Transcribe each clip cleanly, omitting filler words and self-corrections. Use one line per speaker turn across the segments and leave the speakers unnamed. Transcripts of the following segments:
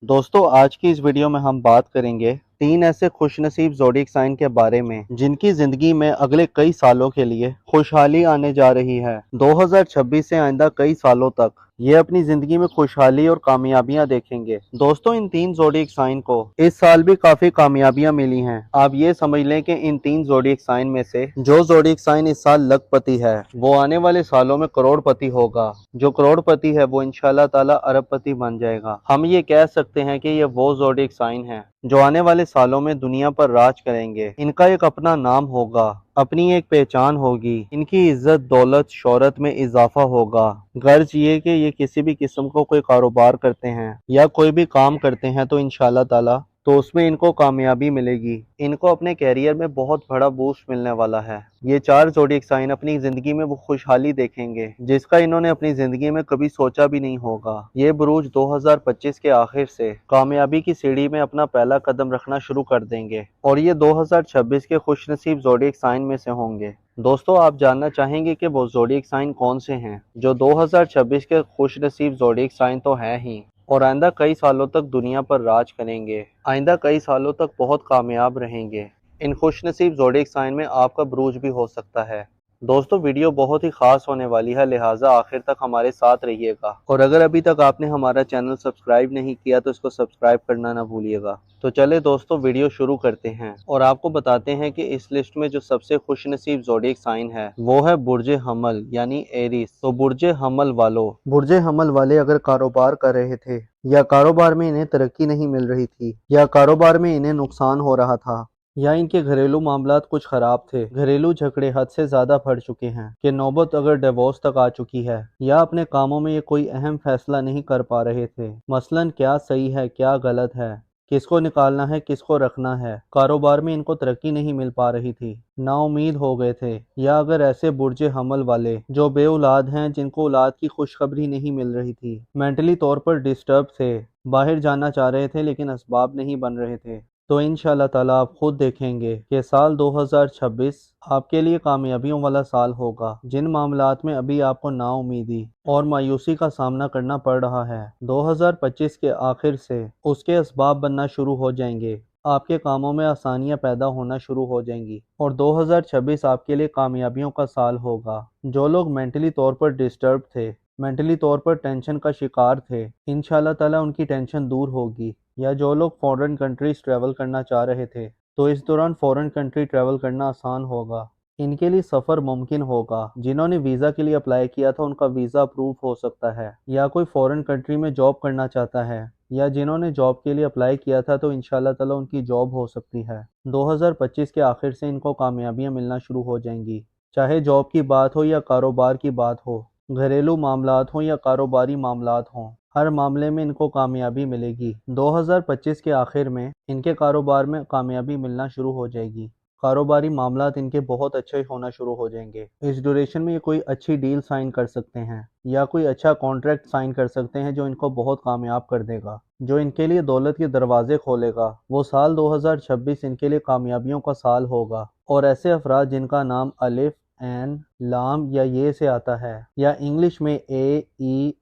دوستو آج کی اس ویڈیو میں ہم بات کریں گے 3 ایسے خوش نصیب زوڈیک سائن کے بارے میں جن کی زندگی میں اگلے کئی سالوں کے لیے خوشحالی آنے جا رہی ہے۔ 2026 سے آئندہ کئی سالوں تک یہ اپنی زندگی میں خوشحالی اور کامیابیاں دیکھیں گے۔ دوستو ان 3 زوڈیک سائن کو اس سال بھی کافی کامیابیاں ملی ہیں۔ آپ یہ سمجھ لیں کہ ان 3 زوڈیک سائن میں سے جو زوڈیک سائن اس سال لکھ پتی ہے وہ آنے والے سالوں میں کروڑ پتی ہوگا، جو کروڑ پتی ہے وہ انشاءاللہ تعالی ارب پتی بن جائے گا۔ ہم یہ کہہ سکتے ہیں کہ یہ وہ زوڈیک سائن ہیں جو آنے والے سالوں میں دنیا پر راج کریں گے۔ ان کا ایک اپنا نام ہوگا، اپنی ایک پہچان ہوگی، ان کی عزت دولت شہرت میں اضافہ ہوگا۔ غرض یہ کہ یہ کسی بھی قسم کو کوئی کاروبار کرتے ہیں یا کوئی بھی کام کرتے ہیں تو انشاءاللہ تعالی تو اس میں ان کو کامیابی ملے گی۔ ان کو اپنے کیریئر میں بہت بڑا بوسٹ ملنے والا ہے۔ یہ 4 زوڈیک سائن اپنی زندگی میں وہ خوشحالی دیکھیں گے جس کا انہوں نے اپنی زندگی میں کبھی سوچا بھی نہیں ہوگا۔ یہ بروج 2025 کے آخر سے کامیابی کی سیڑھی میں اپنا پہلا قدم رکھنا شروع کر دیں گے اور یہ 2026 کے خوش نصیب زوڈیک سائن میں سے ہوں گے۔ دوستو آپ جاننا چاہیں گے کہ وہ زوڈیک سائن کون سے ہیں جو 2026 کے خوش نصیب زوڈیک سائن تو ہیں ہی اور آئندہ کئی سالوں تک دنیا پر راج کریں گے، آئندہ کئی سالوں تک بہت کامیاب رہیں گے۔ ان خوش نصیب زوڈیک سائن میں آپ کا بروج بھی ہو سکتا ہے۔ دوستو ویڈیو بہت ہی خاص ہونے والی ہے، لہٰذا آخر تک ہمارے ساتھ رہیے گا، اور اگر ابھی تک آپ نے ہمارا چینل سبسکرائب نہیں کیا تو اس کو سبسکرائب کرنا نہ بھولیے گا۔ تو چلے دوستو ویڈیو شروع کرتے ہیں اور آپ کو بتاتے ہیں کہ اس لسٹ میں جو سب سے خوش نصیب زوڈیک سائن ہے وہ ہے برج حمل یعنی ایریس۔ تو برج حمل والے اگر کاروبار کر رہے تھے یا کاروبار میں انہیں ترقی نہیں مل رہی تھی یا کاروبار میں انہیں نقصان ہو رہا تھا یا ان کے گھریلو معاملات کچھ خراب تھے، گھریلو جھگڑے حد سے زیادہ بڑھ چکے ہیں کہ نوبت اگر ڈیورس تک آ چکی ہے، یا اپنے کاموں میں یہ کوئی اہم فیصلہ نہیں کر پا رہے تھے، مثلاً کیا صحیح ہے کیا غلط ہے، کس کو نکالنا ہے کس کو رکھنا ہے، کاروبار میں ان کو ترقی نہیں مل پا رہی تھی، نا امید ہو گئے تھے، یا اگر ایسے برج حمل والے جو بے اولاد ہیں جن کو اولاد کی خوشخبری نہیں مل رہی تھی، مینٹلی طور پر ڈسٹرب تھے، باہر جانا چاہ رہے تھے لیکن اسباب نہیں بن رہے تھے، تو انشاءاللہ تعالیٰ آپ خود دیکھیں گے کہ سال 2026 آپ کے لیے کامیابیوں والا سال ہوگا۔ جن معاملات میں ابھی آپ کو نا امیدی اور مایوسی کا سامنا کرنا پڑ رہا ہے، 2025 کے آخر سے اس کے اسباب بننا شروع ہو جائیں گے، آپ کے کاموں میں آسانیاں پیدا ہونا شروع ہو جائیں گی اور 2026 آپ کے لیے کامیابیوں کا سال ہوگا۔ جو لوگ مینٹلی طور پر ڈسٹرب تھے، مینٹلی طور پر ٹینشن کا شکار تھے، انشاءاللہ تعالیٰ ان کی ٹینشن دور ہوگی، یا جو لوگ فورن کنٹریز ٹریول کرنا چاہ رہے تھے تو اس دوران فورن کنٹری ٹریول کرنا آسان ہوگا، ان کے لیے سفر ممکن ہوگا۔ جنہوں نے ویزا کے لیے اپلائی کیا تھا ان کا ویزا اپروو ہو سکتا ہے، یا کوئی فورن کنٹری میں جاب کرنا چاہتا ہے، یا جنہوں نے جاب کے لیے اپلائی کیا تھا تو انشاءاللہ تعالیٰ ان کی جاب ہو سکتی ہے۔ 2025 کے آخر سے ان کو کامیابیاں ملنا شروع ہو جائیں گی، چاہے جاب کی بات ہو یا کاروبار کی بات ہو، گھریلو معاملات ہوں یا کاروباری معاملات ہوں، ہر معاملے میں ان کو کامیابی ملے گی۔ 2025 کے آخر میں ان کے کاروبار میں کامیابی ملنا شروع ہو جائے گی، کاروباری معاملات ان کے بہت اچھے ہونا شروع ہو جائیں گے۔ اس ڈیوریشن میں یہ کوئی اچھی ڈیل سائن کر سکتے ہیں یا کوئی اچھا کانٹریکٹ سائن کر سکتے ہیں جو ان کو بہت کامیاب کر دے گا، جو ان کے لیے دولت کے دروازے کھولے گا۔ وہ سال 2026 ان کے لیے کامیابیوں کا سال ہوگا، اور ایسے افراد جن کا نام الف این لام یا یہ سے آتا ہے یا انگلش میں AEIOUL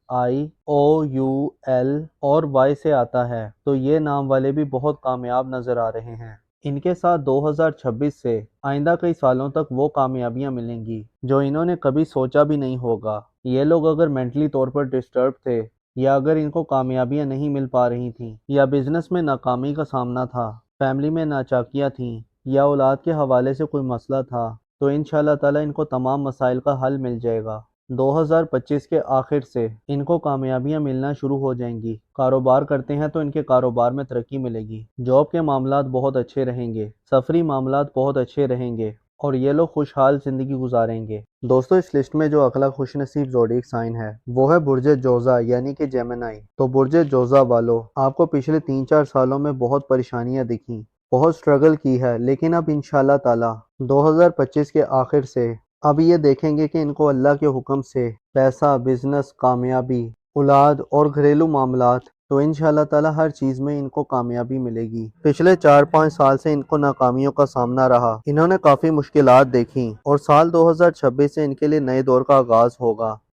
اور وائی سے آتا ہے تو یہ نام والے بھی بہت کامیاب نظر آ رہے ہیں۔ ان کے ساتھ 2026 سے آئندہ کئی سالوں تک وہ کامیابیاں ملیں گی جو انہوں نے کبھی سوچا بھی نہیں ہوگا۔ یہ لوگ اگر مینٹلی طور پر ڈسٹرب تھے یا اگر ان کو کامیابیاں نہیں مل پا رہی تھیں یا بزنس میں ناکامی کا سامنا تھا، فیملی میں ناچاکیاں تھیں یا اولاد کے حوالے سے کوئی مسئلہ تھا، تو انشاءاللہ تعالیٰ ان کو تمام مسائل کا حل مل جائے گا۔ 2025 کے آخر سے ان کو کامیابیاں ملنا شروع ہو جائیں گی۔ کاروبار کرتے ہیں تو ان کے کاروبار میں ترقی ملے گی، جاب کے معاملات بہت اچھے رہیں گے، سفری معاملات بہت اچھے رہیں گے اور یہ لوگ خوشحال زندگی گزاریں گے۔ دوستو اس لسٹ میں جو اگلا خوش نصیب زوڈیک سائن ہے وہ ہے برج جوزا یعنی کہ جیمنائی۔ تو برج جوزا والو، آپ کو پچھلے 3-4 سالوں میں بہت پریشانیاں دکھیں، بہت سٹرگل کی ہے، لیکن اب انشاءاللہ تعالیٰ 2025 کے آخر سے اب یہ دیکھیں گے کہ ان کو اللہ کے حکم سے پیسہ، بزنس، کامیابی، اولاد اور گھریلو معاملات، تو انشاءاللہ تعالیٰ ہر چیز میں ان کو کامیابی ملے گی۔ پچھلے 4-5 سال سے ان کو ناکامیوں کا سامنا رہا، انہوں نے کافی مشکلات دیکھی اور سال 2026 سے ان کے لیے نئے دور کا آغاز ہوگا۔